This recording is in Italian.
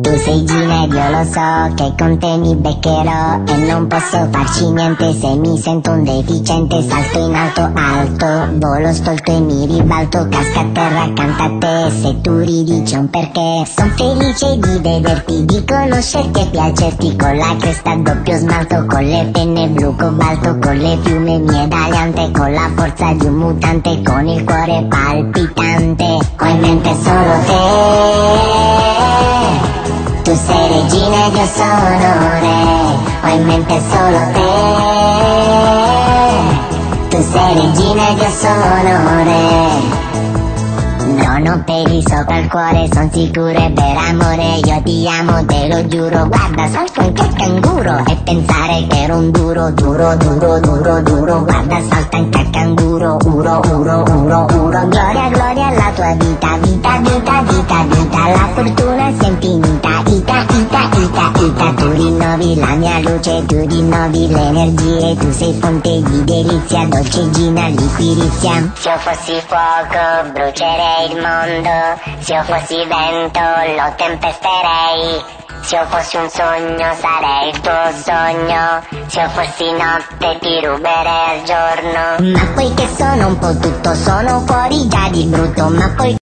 Tu sei Gina ed io lo so che con te mi beccherò e non posso farci niente se mi sento un deficiente. Salto in alto, alto, volo stolto e mi ribalto, casca a terra accanto a te. Se tu ridi c'è un perché. Son felice di vederti, di conoscerti e piacerti, con la cresta a doppio smalto, con le penne blu cobalto, con le piume mie d'aliante, con la forza di un mutante, con il cuore palpitante. Ho in mente solo te. Tu sei regina ed io sono re, ho in mente solo te. Tu sei regina ed io sono re. Non ho peli sopra il cuore, son sicuro è per amore. Io ti amo, te lo giuro, guarda salto anche il canguro. E pensare che ero un duro, duro, duro, duro, duro. Guarda salta anche il canguro, uro, uro, uro, uro. Gloria, gloria alla tua vita, vita, vita, vita, vita. La fortuna si è infinita, ita, ita, ita, ita. Tu rinnovi la mia luce, tu rinnovi le energie. Tu sei fonte di delizia, dolce Gina, liquirizia. Se io fossi fuoco, brucerei il mondo. Se io fossi vento, lo tempesterei. Se io fossi un sogno, sarei il tuo sogno. Se io fossi notte, ti ruberei al giorno. Ma poi che sono un po' tutto, sono fuori già di brutto. Ma poi